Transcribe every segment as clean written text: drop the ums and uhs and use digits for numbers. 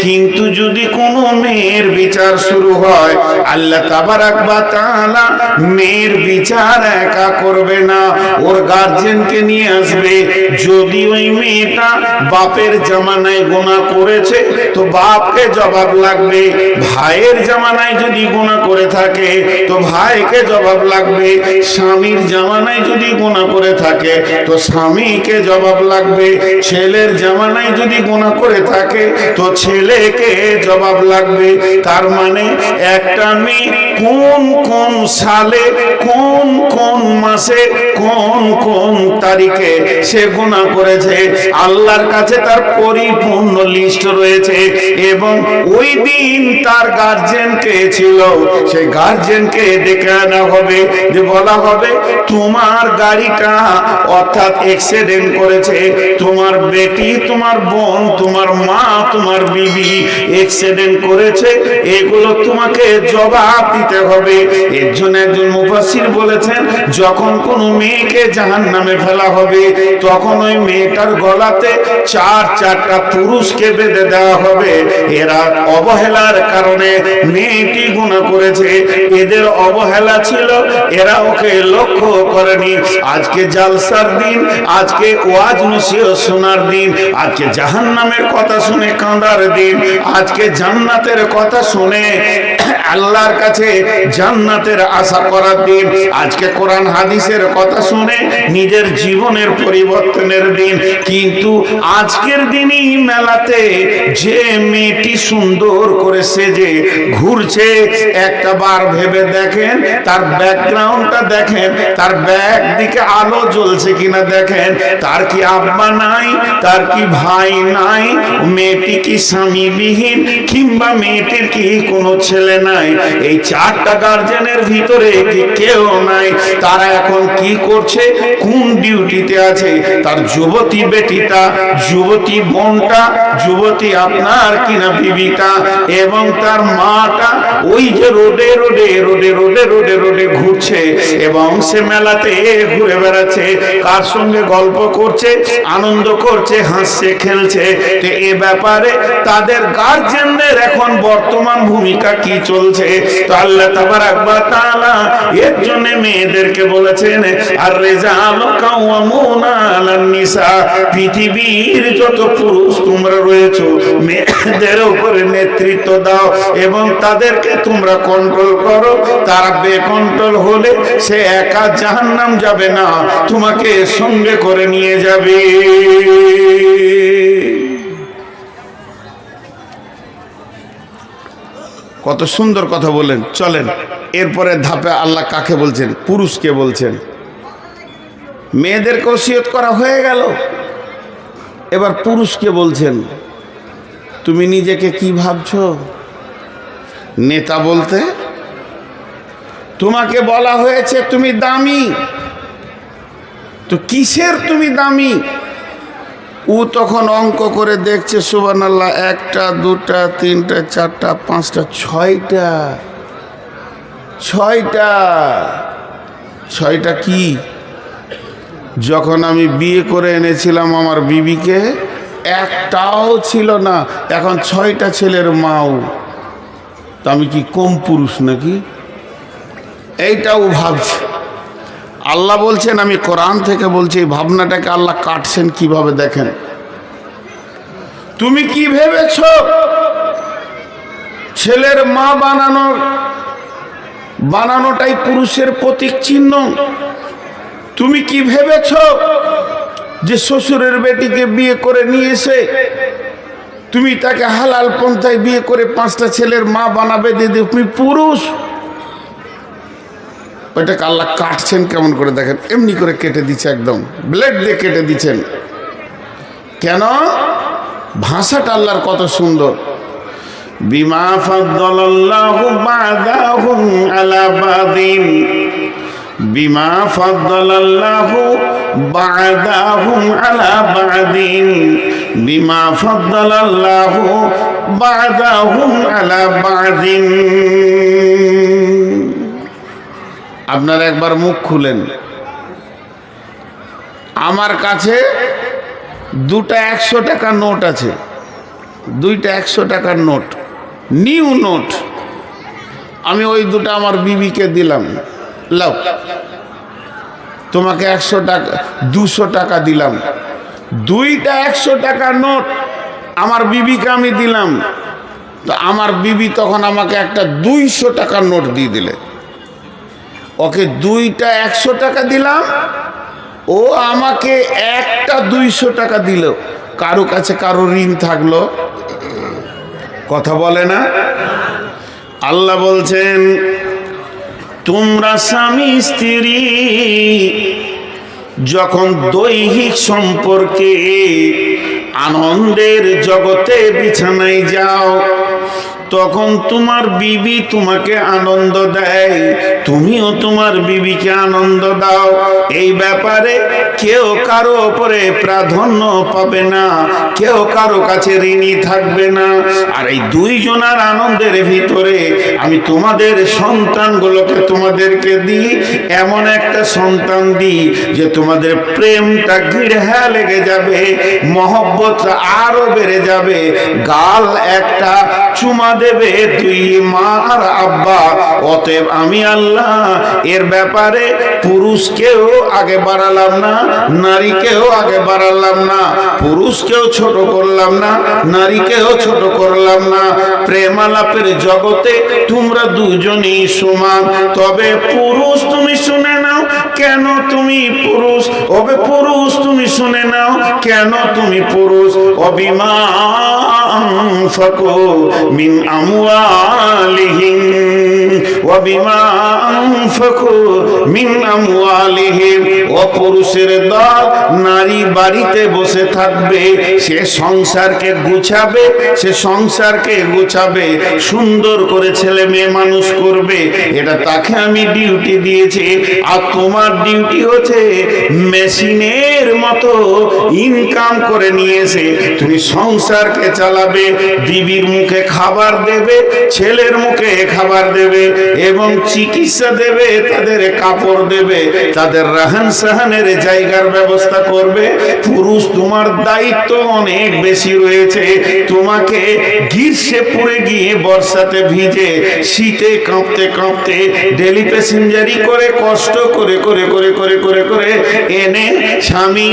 কিন্তু যদি কোনো মেয়ের বিচার শুরু হয়, আল্লাহ তাবারাক ওয়া তাআলা মেয়ের বিচার একা করবে না, ওর গার্জিয়ানকে নিয়ে আসবে। যদি ওই মেয়েটা বাপের জামানায় গুনাহ করেছে তো বাপকে জবাব লাগবে, ভাইয়ের জামানায় যদি গুনাহ করে থাকে তো ভাইকে জবাব লাগবে, স্বামীর জামানায় যদি গুনাহ করে থাকে তো স্বামীকে জবাব লাগবে, ছেলের জামানায় যদি গুনাহ করে থাকে তো ছেলেকে জবাব লাগবে। তার মানে একটা মেয়ে কোন কোন সালে, কোন কোন মাসে, কোন কোন তারিখে সে গুনাহ করেছে, আল্লাহর কাছে তার পরিপূর্ণ লিস্ট রয়েছে। এবং ওই দিন তার গার্জিয়ান কে ছিল, সেই গার্জিয়ানকে ডেকে আনা হবে, যে বলা হবে তোমার গাড়িটা অর্থাৎ অ্যাক্সিডেন্ট করেছে, তোমার বেটি, তোমার বোন, তোমার মা, তোমার বিবি অ্যাক্সিডেন্ট করেছে, এগুলো তোমাকে জবাব দিতে হবে। এর জন্য একজন মুফাসসির বলেছেন, যখন কোনো মেয়েকে জাহান্নামে ফেলা হবে তখন ওই মেয়েটার গলাতে চারটা পুরুষকে বেঁধে দেওয়া হবে। এরা অবহেলার কারণে মেয়েটি গুনাহ করেছে, এদের অবহেলা ছিল, এরা ওকে লক্ষ্য করেনি। আজকে জালসার দিন, আজকে ওয়াজ নসিহত শোনার দিন, আজকে জাহান্নামের কথা শুনে কাঁদার দিন, আজকে জান্নাতের কথা শুনে আল্লাহর কাছে জান্নাতের আশা করার দিন, আজকে কোরআন হাদিসের কথা শুনে নিজের জীবনের পরিবর্তনের দিন। কিন্তু আজকের দিনই মেলাতে যে মেয়েটি সুন্দর করে সেজে ঘুরছে, একটা বার ভেবে দেখেন তার ব্যাকগ্রাউন্ডটা দেখেন, তার ব্যাক দিকে আলো জ্বলছে কিনা দেখেন, তার কি আব্বা নাই, তার কি ভাই নাই, মেয়েটি কি স্বামীবিহীন, কিংবা মেয়েটির কি কোনো ছেলে নাই, এই চারটা গার্জেনের ভিতরে কি কেউ নাই। তারা এখন কি করছে, কোন ডিউটিতে আছে, তার যুবতী বেটিটা, যুবতী বোনটা, যুবতী আপনার কিনা বিবিটা এবং তার মাটা ওই যে রোডে রোডে রোডে রোডে রোডে রোডে ঘুরছে এবং সে মেলাতে ঘুরে বেড়াচ্ছে, কার সঙ্গে গল্প করছে, আনন্দ করছে, হাসছে, খেলছে। তো এ ব্যাপারে তাদের গার্জেনদের এখন বর্তমান ভূমিকা কি চলছে? তো আল্লাহ তাবারাক ওয়া তাআলা এর জন্য মেয়েদেরকে বলেছেন, আর রিজালু কাওয়ামুনা আলান নিসা, পৃথিবীর যত পুরুষ তোমরা রয়েছো মেয়েদের উপরে নেতৃত্ব দাও এবং তাদেরকে তোমরা কন্ট্রোল করো। তারা বেকন্ট্রোল হলে সে একা জাহান্নাম যাবে না, তোমাকে সঙ্গে করে নিয়ে যাবে। কত সুন্দর কথা বলেন। চলেন এরপরে ধাপে আল্লাহ কাকে বলছেন, পুরুষকে বলছেন। মেয়েদেরকে ওসিয়ত করা হয়ে গেল, এবার পুরুষকে বলছেন। তুমি নিজেকে কি ভাবছো নেতা বলতে? তোমাকে বলা হয়েছে তুমি দামি, তো কিসের তুমি দামি? ও তখন অঙ্ক করে দেখছে, সুবহানাল্লাহ, 1টা 2টা 3টা 4টা 5টা 6টা কি? যখন আমি বিয়ে করে এনেছিলাম আমার বিবিকে একটাও ছিল না, এখন 6টা ছেলের মাও। তা আমি কি কম পুরুষ নাকি? এইটাও ভাবছে। আল্লাহ বলছেন, আমি কোরআন থেকে বলছি, এই ভাবনাটাকে আল্লাহ কাটছেন কিভাবে দেখেন। তুমি কি ভেবেছ ছেলের মা বানানোটাই পুরুষের প্রতীক চিহ্ন? তুমি কি ভেবেছ যে শ্বশুরের বেটিকে বিয়ে করে নিয়ে এসে তুমি তাকে হালাল পন্থায় বিয়ে করে 5টা ছেলের মা বানাবে, দিদি তুমি পুরুষ? ওইটাকে আল্লাহ কাটছেন কেমন করে দেখেন, এমনি করে কেটে দিচ্ছে, একদম ব্লেড দিয়ে কেটে দিচ্ছেন। কেন? ভাষাটা আল্লাহর কত সুন্দর। বিমা ফাদ্দালাল্লাহু বা'দাহুম আলা বাদিন, বিমা ফাদ্দালাল্লাহু বা'দাহুম আলা বাদিন, বিমা ফাদ্দালাল্লাহু বা'দাহুম আলা বাদিন। আপনারা একবার মুখ খুলেন। আমার কাছে 2টা 100 টাকা নোট আছে, দুইটা 100 টাকার নোট, নিউ নোট। আমি ওই দুটো আমার বিবিকে দিলাম, লাও তোমাকে 100 টাকা 200 টাকা দিলাম। দুইটা 100 টাকার নোট আমার বিবিকে আমি দিলাম, তো আমার বিবি তখন আমাকে একটা 200 টাকার নোট দিয়ে দিলে। ওকে দুইটা 100 টাকা দিলাম, ও আমাকে একটা 200 টাকা দিল। কারো কাছে কারো ঋণ থাকলো? কথা বলে না। আল্লাহ বলছেন, তোমরা স্বামী স্ত্রী যখন দৈহিক সম্পর্কে আনন্দের জগতে বিছানায় যাও, তখন তোমার বিবি তোমাকে আনন্দ দেয়, তুমিও তোমার বিবিকে আনন্দ দাও। এই ব্যাপারে কেউ কারো ওপরে প্রাধান্য পাবে না, কেউ কারো কাছে ঋণী থাকবে না। আর এই দুইজনের আনন্দের ভিতরে আমি তোমাদের সন্তানগুলোকে তোমাদেরকে দিই, এমন একটা সন্তান দিই যে তোমাদের প্রেমটা গিড়হা লেগে যাবে, মহব্বতটা আরো বেড়ে যাবে। গাল একটা চুমা দেবে দুই মা আর আব্বা। অতএব আমি আল্লাহ এর ব্যাপারে পুরুষকেও আগে বাড়ালাম না, নারীকেও আগে বাড়ালাম না, পুরুষকেও ছোট করলাম না, নারীকেও ছোট করলাম না। প্রেমালাপের জগতে তোমরা দুজনই সমান। তবে পুরুষ তুমি শুনে নাও, কেন তুমি পুরুষ? ওবে পুরুষ তুমি শুনে নাও, কেন তুমি পুরুষ? অবিমানফাকু মিন আমওয়ালিহিম ওয়াবিমা আনফাকু মিন আমওয়ালিহিম। ও পুরুষের দল নারী বাড়িতে বসে থাকবে, সে সংসারকে গুছাবে, সে সংসারকে গুছাবে, সুন্দর করে ছেলে মেয়ে মানুষ করবে। এটা তাকে আমি ডিউটি দিয়েছি। আর তোমার ডিউটি হচ্ছে মেশিনের মতো ইনকাম করে নিয়েছে তুমি সংসারকে চালাবে, বিবির মুখে খাবার দেবে, ছেলের মুখে খাবার দেবে, এবং চিকিৎসা দেবে, তাদের কাপড় দেবে, তাদের রাহান সাহানের জায়গার ব্যবস্থা করবে। পুরুষ তোমার দায়িত্ব অনেক বেশি রয়েছে। তোমাকে গ্রীষ্মে পড়ে গিয়ে বর্ষাতে ভিজে, শীতে কাঁপতে কাঁপতে, ডেলি প্যাসেঞ্জারি করে, কষ্ট করে করে করে করে করে করে এনে স্বামী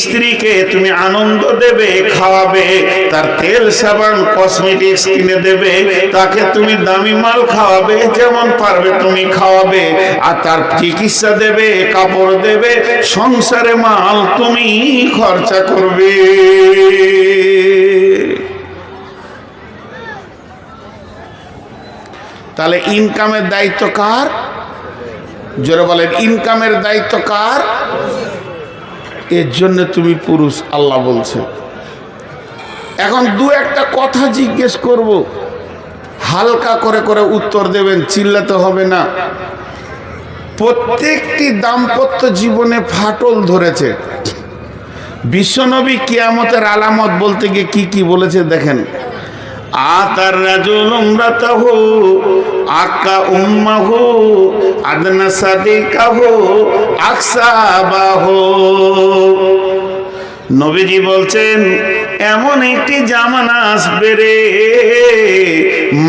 স্ত্রীকে তুমি আনন্দ দেবে, খাওয়াবে, তার তেল সাবান কসমেটিক্স কিনে দেবে, তাকে তুমি দামি মাল খাওয়াবে, যেমন পারবে তুমি খাওয়াবে, আর তার চিকিৎসা দেবে, কাপড় দেবে, সংসারে মাল তুমি খরচা করবে। তাহলে ইনকামের দায়িত্ব কার? জোরে বলেন, ইনকামের দায়িত্ব কার? এর জন্য তুমি পুরুষ, আল্লাহ বলছে। এখন দু একটা কথা জিজ্ঞেস করব, হালকা করে করে উত্তর দেবেন, চিল্লাতে হবে না। প্রত্যেকটি দাম্পত্য জীবনে ফাটল ধরেছে। বিশ্বনবী কিয়ামতের আলামত বলতে গিয়ে কি কি বলেছে দেখেন। আতার রাজুল ইমরাতাহু আকা উম্মাহু আদনা সাদিকাহু আকসাবাহু। নবীজি বলছেন, এমন একটি জামানা আসবে রে,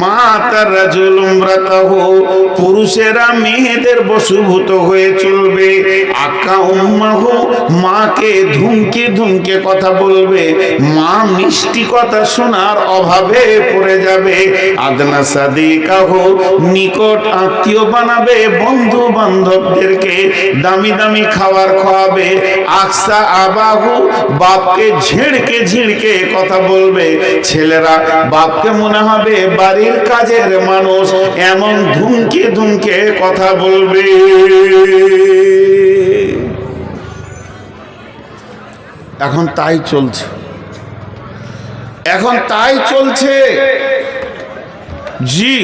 মা তার রাজুল ইমরাতাহু, পুরুষেরা মেয়েদের বশীভূত হয়ে চলবে, আকা উম্মাহু, মাকে ধুমকে ধুমকে কথা বলবে, মা মিষ্টি কথা শোনার অভাবে পড়ে যাবে, আদনা সাদিকাহু, নিকট আত্মীয় বানাবে, বন্ধু বান্ধবদেরকে দামি দামি খাবার খাওয়াবে, আকসা আবাহু, বাপকে ঝিড়কে ঝিড়কে কথা বলবে, ছেলেরা বাপকে মনে হবে বাড়ির কাজের মানুষ, এমন ধুমকে ধুমকে কথা বলবে। এখন তাই চলছে, এখন তাই চলছে, জি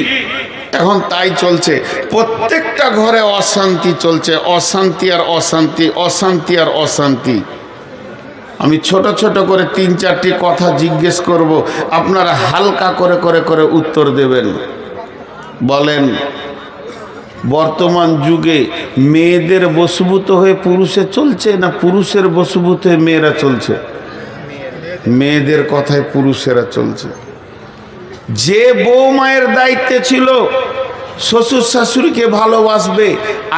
এখন তাই চলছে। প্রত্যেকটা ঘরে অশান্তি চলছে, অশান্তি আর অশান্তি, অশান্তি আর অশান্তি। আমি ছোট ছোট করে 3-4টি কথা জিজ্ঞেস করব, আপনারা হালকা করে করে করে উত্তর দেবেন। বলেন, বর্তমান যুগে মেয়েদের বশীভূত হয়ে পুরুষে চলছে, না পুরুষের বশীভূত হয়ে মেয়েরা চলছে? মেয়েদের কথায় পুরুষেরা চলছে। যে বউ মায়ের দায়িত্বে ছিল শ্বশুর শাশুড়িকে ভালোবাসবে,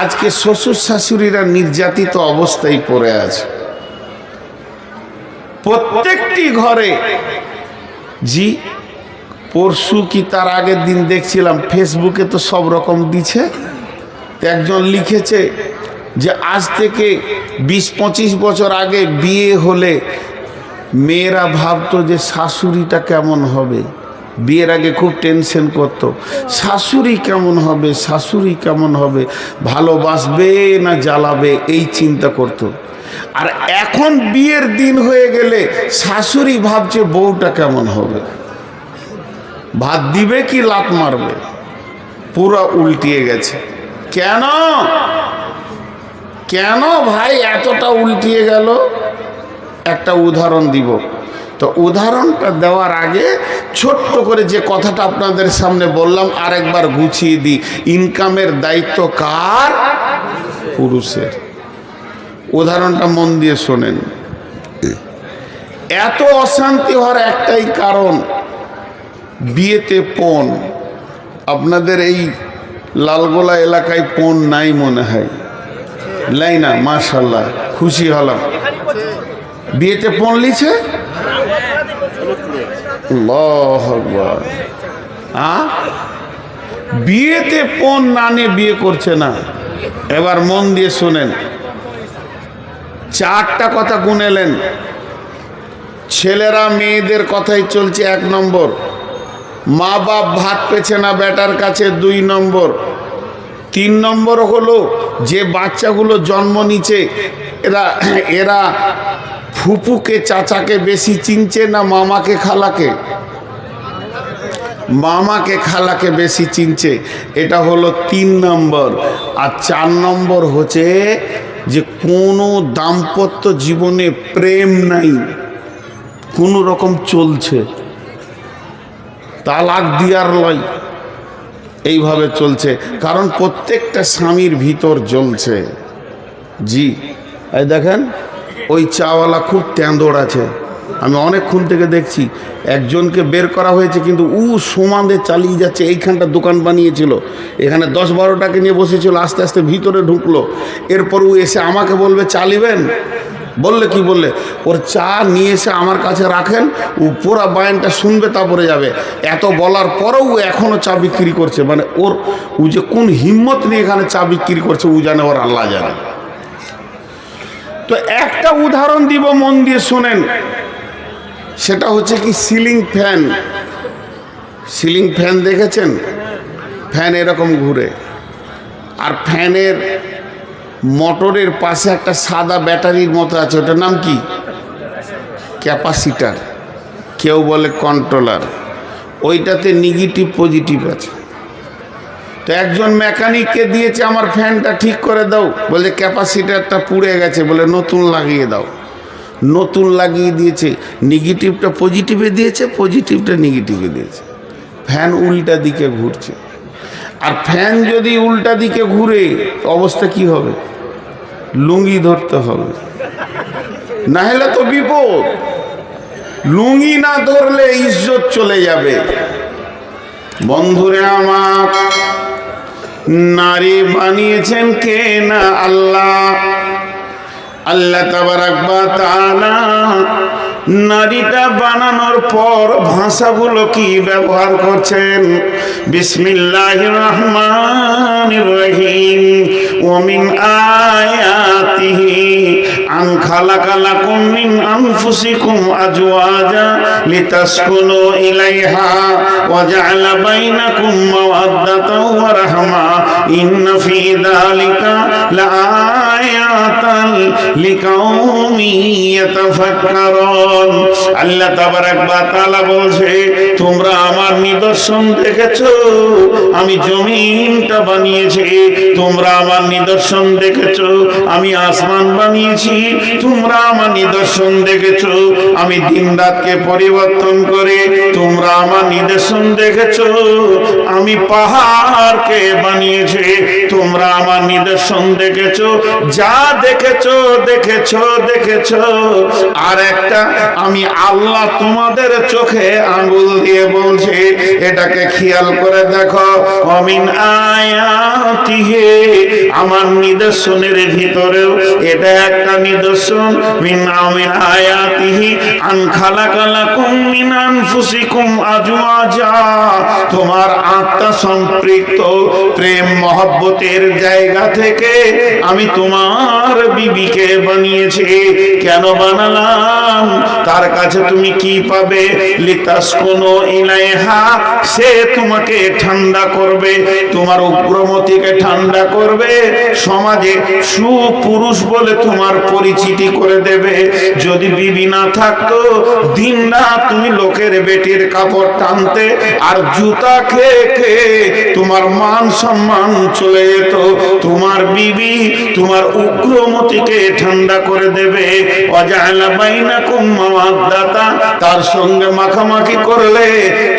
আজকে শ্বশুর শাশুড়িরা নির্যাতিত অবস্থায় পড়ে আছে প্রত্যেকটি ঘরে। জি, পরশু কি তার আগের দিন দেখছিলাম ফেসবুকে, তো সব রকম দিছে। একজন লিখেছে যে আজ থেকে 20-25 বছর আগে বিয়ে হলে মেয়েরা ভাবতো যে শাশুড়িটা কেমন হবে। বিয়ের আগে খুব টেনশন করত, শাশুড়ি কেমন হবে, শাশুড়ি কেমন হবে, ভালোবাসবে না জ্বালাবে, এই চিন্তা করত। আর এখন বিয়ের দিন হয়ে গেলে শাশুড়ি ভাবছে বউটা কেমন হবে, ভাত দিবে কি লাত মারবে। পুরো উল্টিয়ে গেছে। কেন কেন ভাই এতটা উল্টিয়ে গেল? একটা উদাহরণ দিব। তো উদাহরণটা দেওয়ার আগে ছোট্ট করে যে কথাটা আপনাদের সামনে বললাম আরেকবার গুছিয়ে দিই। ইনকামের দায়িত্ব কার? পুরুষের। উদাহরণটা মন দিয়ে শোনেন। এত অশান্তি হওয়ার একটাই কারণ, বিয়েতে পণ। আপনাদের এই লালগোলা এলাকায় পণ নাই মনে হয়, নাই না? মাশাআল্লাহ, খুশি হলাম। বিয়েতে পণ লিছে? আল্লাহু আকবার। বিয়েতে পণ না নিয়ে বিয়ে করছে না। এবার মন দিয়ে শোনেন, 4টা কথা গুনেলেন। ছেলেরা মেয়েদের কথাই চলছে 1 নম্বর। মা বাপ ভাত পেছে না বেটার কাছে 2 নম্বর। 3 নম্বর হলো যে বাচ্চাগুলো জন্ম নিচ্ছে এরা ফুপুকে চাচাকে বেশি চিনছে না মামাকে খালাকে? মামাকে খালাকে বেশি চিনছে, এটা হলো 3 নম্বর। আর 4 নম্বর হচ্ছে যে কোনো দাম্পত্য জীবনে প্রেম নাই, কোনো রকম চলছে, তালাক দিয়ার লয়, এইভাবে চলছে। কারণ প্রত্যেকটা স্বামীর ভিতর জ্বলছে। জি, এই দেখেন ওই চাওয়ালা খুব তেঁদড় আছে। আমি অনেকক্ষণ থেকে দেখছি, একজনকে বের করা হয়েছে কিন্তু সমানে চালিয়ে যাচ্ছে। এইখানটা দোকান বানিয়েছিল, এখানে 10-12টাকে নিয়ে বসেছিল, আস্তে আস্তে ভিতরে ঢুকলো। এরপর এসে আমাকে বলবে চালিবেন। বললে কি বললে, ওর চা নিয়ে এসে আমার কাছে রাখেন, পুরা বায়ানটা শুনবে তারপরে যাবে। এত বলার পরেও এখনও চা বিক্রি করছে। মানে ওর যে কোন হিম্মত নিয়ে এখানে চা বিক্রি করছে জানে, ওর আল্লাহ জানে। তো একটা উদাহরণ দিব, মন দিয়ে শোনেন। সেটা হচ্ছে কি, সিলিং ফ্যান। সিলিং ফ্যান দেখেছেন? ফ্যান এরকম ঘুরে, আর ফ্যানের মোটরের পাশে একটা সাদা ব্যাটারির মতো আছে, ওটার নাম কি? ক্যাপাসিটার, কেউ বলে কন্ট্রোলার। ওইটাতে নেগেটিভ পজিটিভ আছে। তো একজন মেকানিককে দিয়েছে আমার ফ্যানটা ঠিক করে দাও, বলে ক্যাপাসিটারটা পুড়ে গেছে, বলে নতুন লাগিয়ে দাও। নতুন লাগিয়ে দিয়েছে, নেগেটিভটা পজিটিভে দিয়েছে, পজিটিভটা নেগেটিভে দিয়েছে। ফ্যান উল্টা দিকে ঘুরছে। আর ফ্যান যদি উল্টা দিকে ঘুরে অবস্থা কি হবে? লুঙ্গি ধরতে হবে, না হলে তো বিপদ। লুঙ্গি না ধরলে ইজ্জত চলে যাবে। বন্ধুরে আমার, নারী বানিয়েছেন কে না? আল্লাহ। আল্লাহ তাবারাক ওয়া তাআলা নারীটা বানানোর পর ভাষাগুলো কি ব্যবহার করছেন? বিসমিল্লাহির রহমানির রহিম। ওয়া মিন আয়াতিহি আন খালাকা লাকুম মিন আনফুসিকুম আজওয়াজা লিতাসকুনু ইলাইহা ওয়া জাআলা বাইনাকুম মাওয়াদ্দাতাও ওয়া রাহমা ইন্না ফী যালিকা লাআয়াতান লিকাউমিন ইয়াতাফাক্কারুন। আল্লাহ তাবারাক ওয়া তাআলা বলছে, তোমরা আমার নিদর্শন দেখেছো, আমি জমিনটা বানিয়েছি। তোমরা আমার নিদর্শন দেখেছো, আমি আসমান বানিয়েছি। তোমরা আমার নিদর্শন দেখেছো, আমি দিন রাতকে পরিবর্তন করে। তোমরা আমার নিদর্শন নিদর্শন দেখেছো? আমি পাহাড়কে বানিয়েছি, তোমরা আমার নিদর্শন দেখেছো? যা দেখেছো দেখেছো দেখেছো। আর একটা আমি আল্লাহ তোমাদের চোখে আঙ্গুল দিয়ে বলছি, এটাকে খেয়াল করে দেখো। অমিন আয়াতিহি, আমার নিদর্শনের ভিতরেও এটা একটা নিদর্শন। মিন আয়াতিহি আন খালাকালাকুম মিন আনফুসিকুম আজওয়াজা, তোমার আত্মা সম্পৃক্ত প্রেম মহব্বতের জায়গা থেকে আমি তোমার বিবিকে বানিয়েছি। কেন বানালাম? তার কাছে তুমি কি পাবে? লিতাসকুনু ইলাইহা, সে তোমাকে ঠান্ডা করবে, তোমার উগ্রমতিকে ঠান্ডা করবে, সমাজে সুপুরুষ বলে তোমার পরিচিতি করে দেবে। যদি বিবি না থাকতো, দিন রাত তুমি লোকের বেটির কাপড় টানতে, আর জুতা খেয়ে খেয়ে তোমার মান সম্মান চলে যেত। তোমার বিবি তোমার উগ্রমতিকে ঠান্ডা করে দেবে। ওয়াজআলা বাইনাকুম মাওয়াদ্দাতা, তার সঙ্গে মাখামাখি করলে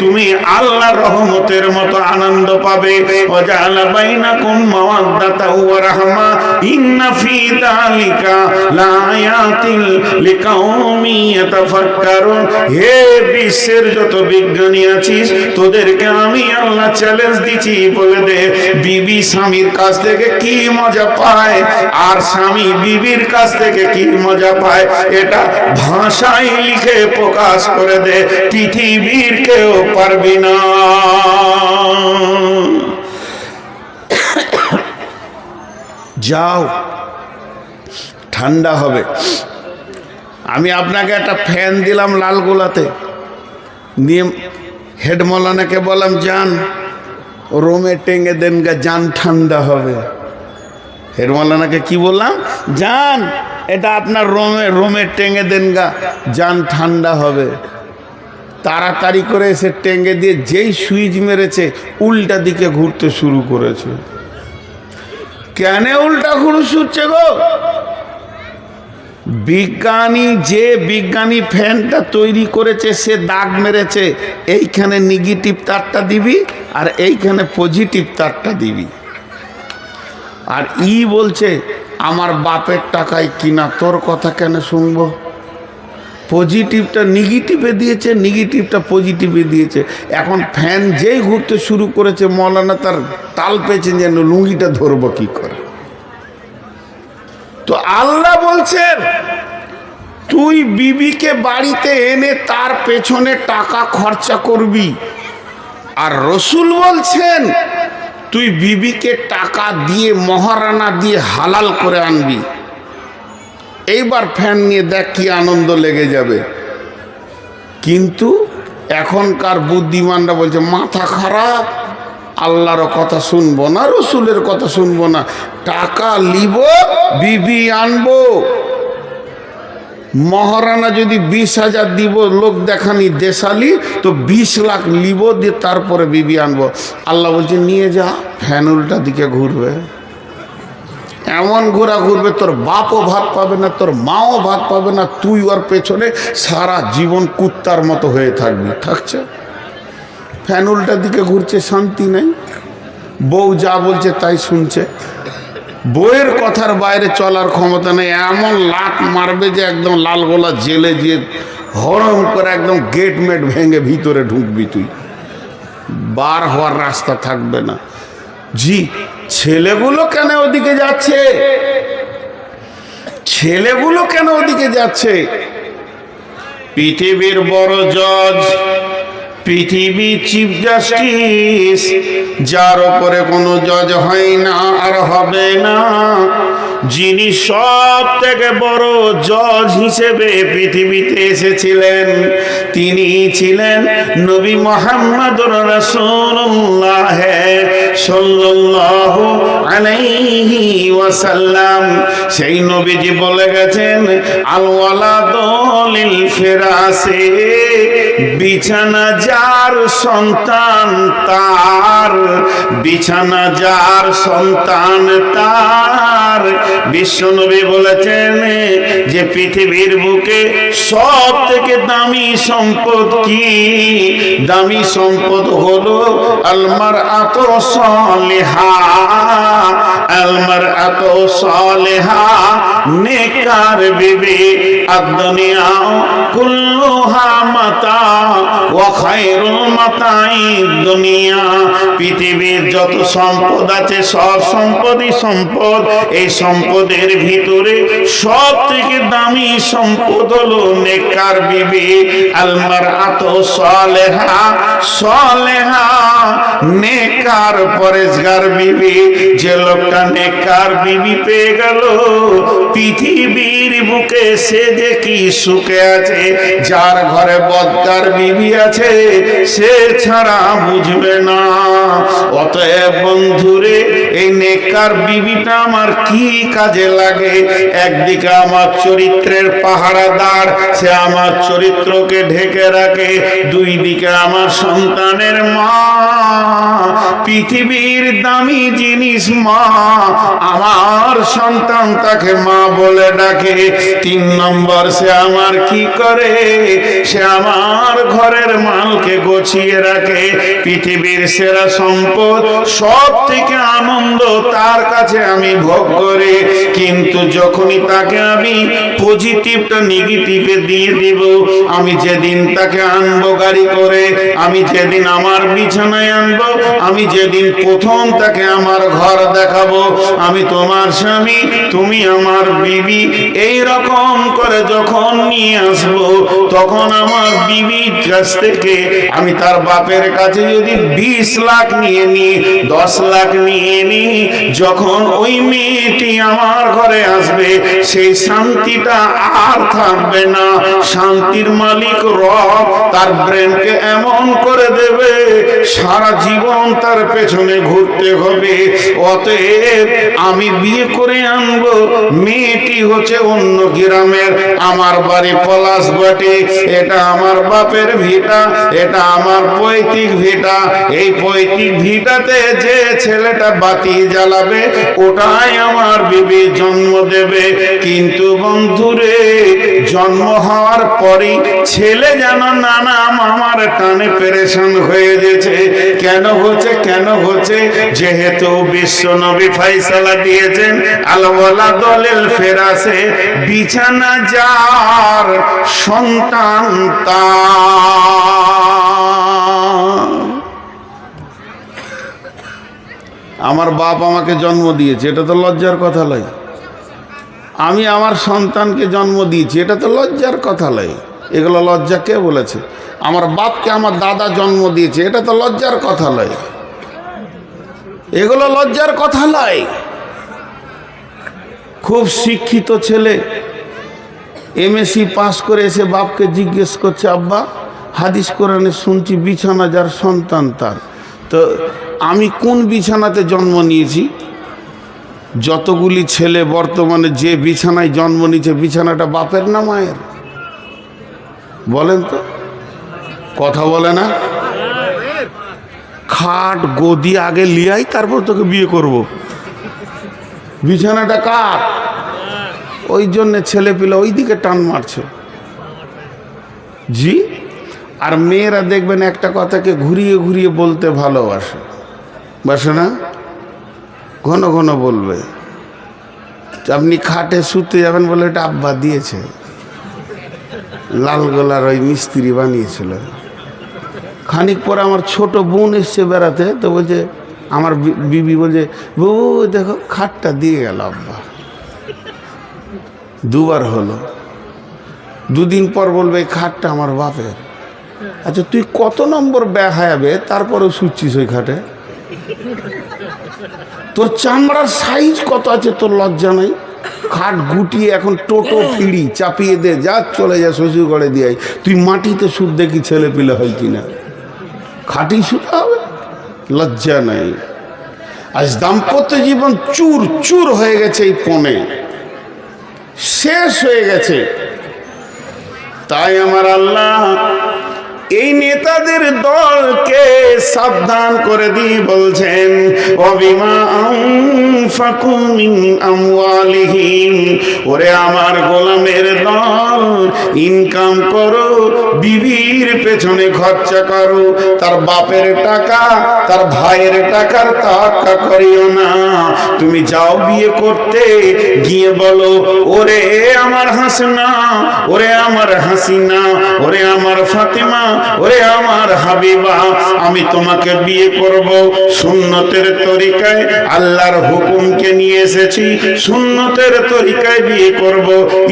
তুমি আল্লাহর রহমতের মতো আনন্দ পাবে। ওয়াজআলা বাইনাকুম মাওয়াদ্দাতা ওয়া রাহমা ইন্না ফি যালিকা লাআয়াতিন লিকাউমি ইয়াতাফাক্কারুন। হে বিশ্বের যত বিজ্ঞানী আছিস, তোদেরকে আমি আল্লাহ চ্যালেঞ্জ দিচ্ছি, বলে দে বিবি স্বামীর কাছ থেকে কি মজা পায়, আর স্বামী বিবির কাছ থেকে কি মজা পায়, এটা ভাষায় লিখে প্রকাশ করে দে, পৃথিবীর কেউ পারবি না। যাও, ঠান্ডা হবে। আমি আপনাকে একটা ফ্যান দিলাম লালগোলাতে, নিয়ে হেড মৌলানাকে বললাম যান রোমে টেঙ্গে দেন গা, যান ঠান্ডা হবে। হেড মৌলানাকে কি বললাম? যান এটা আপনার রোমে টেঙ্গে দেন গা, যান ঠান্ডা হবে। তাড়াতাড়ি করে এসে টেঙ্গে দিয়ে যেই সুইচ মেরেছে, উল্টা দিকে ঘুরতে শুরু করেছে। কেন উল্টা ঘুরছে গো? যে বিজ্ঞানী ফ্যানটা তৈরি করেছে, সে দাগ মেরেছে, এইখানে নেগেটিভ তারটা দিবি আর এইখানে পজিটিভ তারটা দিবি। আর বলছে আমার বাপের টাকায় কিনা, তোর কথা কেন শুনবো? পজিটিভটা নেগেটিভে দিয়েছে, নেগেটিভটা পজিটিভে দিয়েছে। এখন ফ্যান যেই ঘুরতে শুরু করেছে, মৌলানা তার তাল পেয়েছেন যেন লুঙ্গিটা ধরবো কি করে। তো আল্লাহ বলছেন তুই বিবিকে বাড়িতে এনে তার পেছনে টাকা খরচা করবি, আর রসুল বলছেন তুই বিবিকে টাকা দিয়ে মহারানা দিয়ে হালাল করে আনবি। এইবার ফ্যান নিয়ে দেখ কি আনন্দ লেগে যাবে। কিন্তু এখনকার বুদ্ধিমানরা বলছে মাথা খারাপ, আল্লাহর কথা শুনবো না, রসুলের কথা শুনবো না, টাকা লিব বিবি আনবো। মহারানা যদি 20,000 দিব লোক দেখানি দেশালি, তো 20 লাখ লিব দিয়ে তারপরে বিবি আনবো। আল্লাহ বলছে নিয়ে যা, ফ্যান উল্টা দিকে ঘুরবে। এমন ঘোরা ঘুরবে তোর বাপও ভাত পাবে না, তোর মাও ভাত পাবে না, তুই ওর পেছনে সারা জীবন কুত্তার মতো হয়ে থাকবি। থাকছে ফ্যান উল্টা দিকে ঘুরছে, শান্তি নেই। বউ যা বলছে তাই শুনছে, বউয়ের কথার বাইরে চলার ক্ষমতা নেই। এমন লাত মারবে যে একদম লালগোলা জেলে যে হরম করে একদম গেট মেট ভেঙে ভিতরে ঢুকবি, তুই বার হওয়ার রাস্তা থাকবে না। জি, ছেলেগুলো কেন ওদিকে যাচ্ছে? ছেলেগুলো কেন ওদিকে যাচ্ছে? পৃথিবীর বড় জজ, পৃথিবী চিফ জাস্টিস, যার উপরে কোনো জজ হয় না আর হবে না, যিনি সব থেকে বড় জজ হিসেবে পৃথিবীতে এসেছিলেন, তিনি ছিলেন নবী মুহাম্মদুর রাসূলুল্লাহ সাল্লাল্লাহু আলাইহি ওয়াসাল্লাম। সেই নবীজি বলে গেছেন, আল ওয়ালাদু লিল ফিরাসে, বিছানা যার সন্তান তার, বিছানা যার সন্তান তার। বিশ্বনবী বলেছেন যে পৃথিবীর বুকে সব থেকে দামি সম্পদ কি? দামি সম্পদ হলো আল মারআতু সালিহা, আল মারআতু সালিহা, নেককার বিবি। আদ-দুনিয়া কুল্লুহা মাতা ওয়া খায়রুল মাতাই দুনিয়া। পৃথিবীর যত সম্পদ আছে সব সম্পদই সম্পদ। এই সম্পদের ভিতরে সব থেকে দামি সম্পদ হলো নেককার বিবি। আল মারআতু সালিহা, সালিহা নেককার পরেজগার বিবি। যে লোকটা নেককার বিবি পেয়ে গেল, পৃথিবীর বুকে সে যে কি সুখে আছে। যার ঘরে বদকার বিবি আছে সে ছাড়া বুঝবে না। অতএব বন্ধুরে, এই নেককার বিবিটা আমার কি কাজে লাগে? একদিকে আমার চরিত্রের পাহারাদার, সে আমার চরিত্রকে ঢেকে রাখে। দুই দিকে আমার সন্তানের মা, পৃথিবীর দামি জিনিস মা, আমার সন্তান তাকে মা বলে ডাকে। তিন নম্বর, সে আমার কি করে? সে আমার ঘরের মালকে গুছিয়ে রাখে। পৃথিবীর সেরা সম্পদ, সব থেকে আনন্দ তার কাছে আমি ভোগ করি। কিন্তু যখনই তাকে আমি পজিটিভটা নেগেটিভে দিয়ে দিব, আমি যেদিন তাকে আনবো গাড়ি করে, আমি যেদিন আমার বিছানায় আনবো, আমি যেদিন প্রথম তাকে আমার ঘর দেখাবো, আমি তোমার স্বামী, তুমি আমার বিবি, এই রকম করে যখন নিয়ে আসবো, তখন আমার বিবির কাছ থেকে আমি তার বাপের কাছে যদি 20 লাখ নিয়ে নিই, 10 লাখ নিয়ে নিই, যখন ওই মেয়েটি আমার ঘরে আসবে, সেই শান্তিটা আর থাকবে না। শান্তির মালিক রব তার ব্রেনকে এমন করে দেবে, সারা জীবন তার পেছনে ঘুরতে হবে। অতএব আমি বিয়ে করে আনবো, মেয়েটি হচ্ছে অন্য গ্রামের, আমার বাড়ি পলাশবাটি, এটা আমার বাপের ভিটা, এটা আমার পৈতৃক ভিটা। এই পৈতৃক ভিটাতে যে ছেলেটা বাতি জ্বালাবে, ওটাই আমার বিবি জন্ম দেবে। কিন্তু বন্ধুরে, জন্ম হওয়ার পরই ছেলে যেন নানা মামার টানে পেরেশান হয়ে গেছে। কেন হচ্ছে? কেন হচ্ছে? যেহেতু বিশ্বনবী ফয়সালা দিয়েছেন, আল ওয়ালাদু লিল ফিরাসে, বিছানা যার সন্তান তার। আমার বাপ আমাকে জন্ম দিয়েছে, এটা তো লজ্জার কথা নয়। আমি আমার সন্তানকে জন্ম দিয়েছি, এটা তো লজ্জার কথা নয়। এগুলো লজ্জা কে বলেছে? আমার বাপকে আমার দাদা জন্ম দিয়েছে, এটা তো লজ্জার কথা নয়। এগুলো লজ্জার কথা নয়। খুব শিক্ষিত ছেলে এমএসসি পাস করে এসে বাপকে জিজ্ঞেস করছে, আব্বা হাদিস কোরআনে শুনছি বিছানা যার সন্তান তার, তো আমি কোন বিছানাতে জন্ম নিয়েছি? যতগুলি ছেলে বর্তমানে যে বিছানায় জন্ম নিয়েছে, বিছানাটা বাপের না মায়ের? বলেন তো, কথা বলে না? খাট গদি আগে লিয়াই, তারপর তোকে বিয়ে করব। বিছানাটা কার? ওই জন্যে ছেলে পিলে ওই দিকে টান মারছে। জি। আর মেয়েরা দেখবেন একটা কথাকে ঘুরিয়ে ঘুরিয়ে বলতে ভালোবাসে, বাসে না? ঘন ঘন বলবে। আপনি খাটে শুতে যাবেন বলে, এটা আব্বা দিয়েছে, লাল গোলার ওই মিস্ত্রি বানিয়েছিল। খানিক পরে আমার ছোট বোন এসছে বেড়াতে, তো বলছে, আমার বিবি বলছে, বউ দেখো খাটটা দিয়ে গেল আব্বা। দুবার হলো। দুদিন পর বলবে, এই খাটটা আমার বাপের। আচ্ছা তুই কত নম্বর বেহায়াবে, তারপরেও শুচ্ছিস ওই খাটে? তোর চামড়ার সাইজ কত আছে, তোর লজ্জা নাই? খাট গুটিয়ে এখন টোটো ফিরি চাপিয়ে দে, যা চলে যা শ্বশুর ঘরে দিয়ে। তুই মাটিতে সুদ দেখি ছেলে পিলে হয় কিনা? খাটি শুতে হবে? লজ্জা নাই। আজ দাম্পত্য জীবন চুর চুর হয়ে গেছে, এই পণে শেষ হয়ে গেছে। তাই আমার আল্লাহ এই নেতাদের দলকে সাবধান করে দিয়ে বলছেন, অবিমা আনফাকু মিন আমওয়ালিহিম, ওরে আমার গোলামের দল, ইনকাম করো, বিবির পেছনে খরচা করো, তার বাপের টাকা তার ভাইয়ের টাকার তাক্কা করিও না। তুমি যাও বিয়ে করতে, গিয়ে বলো, ওরে আমার হাসনা, ওরে আমার হাসিনা, ওরে আমার ফাতেমা, ওরে আমার হাবিবা, আমি তোমাকে বিয়ে করব সুন্নতের তরিকায়, আল্লাহর হুকুমকে নিয়ে এসেছি, সুন্নতের তরিকায় বিয়ে করব,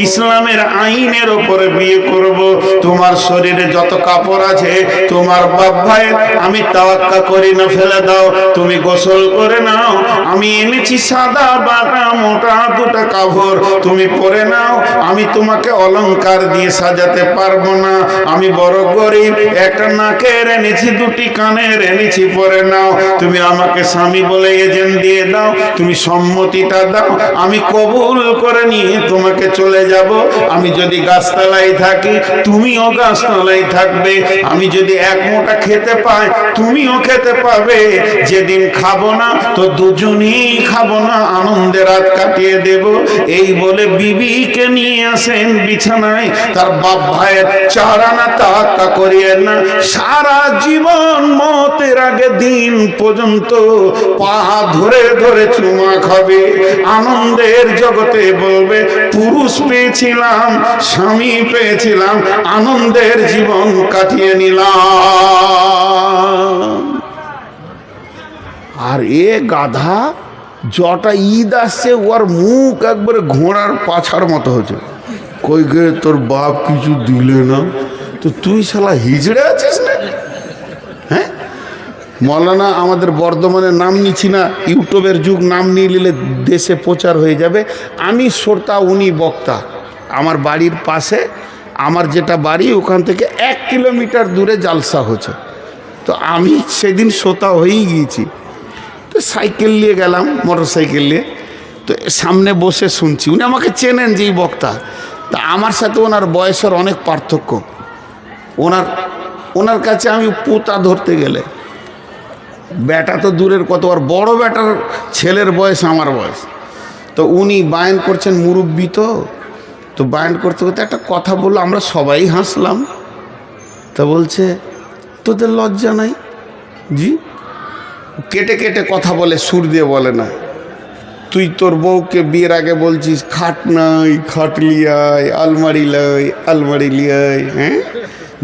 ইসলামের আইনের উপরে বিয়ে করব। তোমার শরীরে যত কাপড় আছে তোমার বাপ ভাইয়ের আমি তাওয়াক্কা করি না, ফেলে দাও, তুমি গোসল করে নাও, আমি এনেছি সাদা বাঁকা মোটা দুটো কাপড়, তুমি পরে নাও, আমি তোমাকে অলংকার দিয়ে সাজাতে পারবো না, আমি বড় গরিব, একটা নাকের এনেছি, দুটি কানের এনেছি, পরে নাও, তুমি আমাকে স্বামী বলে এজেন্ট দিয়ে দাও, তুমি সম্মতিটা দাও, আমি কবুল করে নিয়ে তোমাকে চলে যাব। আমি যদি গাছতলায় থাকি তুমিও গাছতলায় থাকবে, আমি যদি এক মোটা খেতে পাই তুমিও খেতে পাবে, যেদিন খাবো না তো দুজনেই খাবো না, আনন্দে রাত কাটিয়ে দেব। এই বলে বিবিকে নিয়ে আসেন বিছানায়, তার বাপ ভাইয়ের চারানা তাক্কা করিয়ে না, সারা জীবন মতের আগে দিন পর্যন্ত পা ধরে ধরে চুমা খাবে, আনন্দের জগতে বলবে পুরুষ পেয়েছিলাম, স্বামী পেয়েছিলাম, আনন্দের জীবন কাটিয়ে নিলাম। আর এ গাধা যটা ঈদ আসছে ওর মুখ একবারে ঘোড়ার পাছার মতো হচ্ছে, কই গে তোর বাপ কিছু দিলে না, তো তুই শালা হিজড়ে আছিস না? হ্যাঁ, মৌলানা আমাদের বর্ধমানে নাম নিচ্ছি না, ইউটিউবের যুগ, নাম নিয়ে নিলে দেশে প্রচার হয়ে যাবে। আমি শ্রোতা, উনি বক্তা। আমার বাড়ির পাশে, আমার যেটা বাড়ি ওখান থেকে 1 কিলোমিটার দূরে জালসা হচ্ছে, তো আমি সেদিন শ্রোতা হয়েই গিয়েছি। তো সাইকেল নিয়ে গেলাম, মোটর সাইকেল নিয়ে, তো সামনে বসে শুনছি, উনি আমাকে চেনেন যে এই বক্তা, তা আমার সাথে ওনার বয়সের অনেক পার্থক্য। ওনার কাছে আমি পুতা ধরতে গেলে, বেটা তো দূরের কত, আর বড় বেটার ছেলের বয়স আমার বয়স, তো উনি বায়ান করছেন, মুরব্বী তো বায়ান করতে করতে একটা কথা বললো, আমরা সবাই হাসলাম। তা বলছে, তোদের লজ্জা নাই? জি। কেটে কেটে কথা বলে, সুর দিয়ে বলে না। তুই তোর বউকে বিয়ের আগে বলছিস খাট নাই, খাট লিয়াই, আলমারি লাই, আলমারি লিয়াই, হ্যাঁ,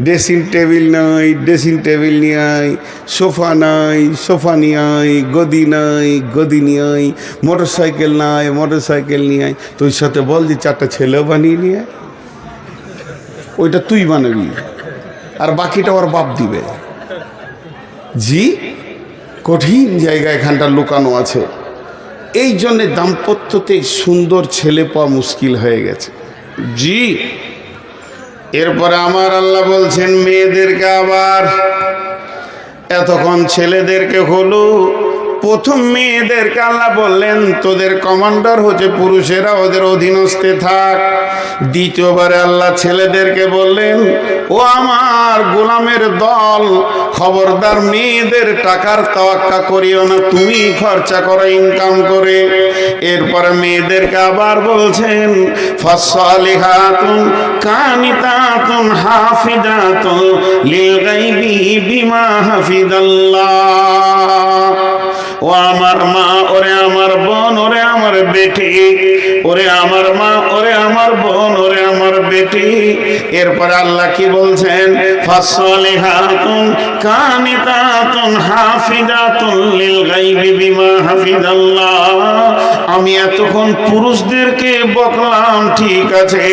ড্রেসিং টেবিল নাই, ড্রেসিং টেবিল নিয়ে আয়, সোফা নাই, সোফা নিয়ে আয়, গদি নাই, গদি নিয়ে আয়, মোটর সাইকেল নাই, মোটর সাইকেল নিয়ে আয়। তুই সাথে বল যে 4টা ছেলেও বানিয়ে নিয়ে আয়, ওইটা তুই বানাবি, আর বাকিটা ওর বাপ দিবে। জি, কঠিন জায়গা এখানটা লুকানো আছে। এই জন্যে দাম্পত্যতে সুন্দর ছেলে পাওয়া মুশকিল হয়ে গেছে। জি। এরপরে আমার আল্লাহ বলছেন মেয়েদেরকে, আবার এতক্ষণ ছেলেদেরকে হলো, প্রথম মেয়েদেরকে আল্লাহ বললেন তোদের কমান্ডার হচ্ছে পুরুষেরা, ওদের অধীনস্থে থাক। দ্বিতীয়বারে আল্লাহ ছেলেদেরকে বললেন, ও আমার গোলামের দল, খবরদার মেয়েদের টাকার তাওয়াক্কা করিও না, তুমি খরচা করো ইনকাম করে। এরপরে মেয়েদেরকে আবার বলছেন, ফাসসালিহাতুন কানিতাতুন হাফিজাতুন লিল গায়বি বিমা হাফিজাল্লাহ। ও আমার মা, ওরে আমার বোন, ওরে আমার বেটি, ওরে আমার মা, ওরে আমার বোন, ওরে আমার বেটি। এরপরে আল্লাহ কি বলছেন, ফাসসালিহাতুন কানিতাতুন হাফিজাতুন লিল গায়বি বিমা হাফিজাল্লাহ। আমি এতক্ষণ পুরুষদেরকে বকলাম, ঠিক আছে,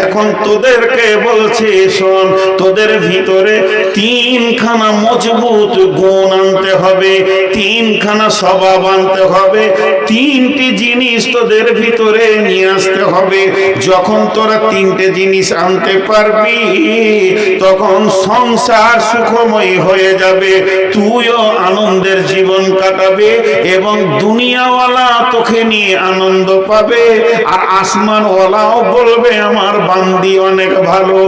এখন তোদেরকে বলছি শোন, তোদের ভিতরে 3খানা মজবুত গুণ আনতে হবে, 3খানা স্বভাব আনতে হবে, 3টি জিনিস তোদের ভিতরে নিয়ে আসতে হবে। যখন তোরা তিনটে জিনিস আনতে পারবি তখন সংসার সুখময় হয়ে যাবে, তুইও আনন্দের জীবন কাটাবে এবং দুনিয়াওয়ালা তোকে নিয়ে আনন্দ পাবে, আর আসমানওয়ালাও বলবে আমার বান্দি অনেক ভালো।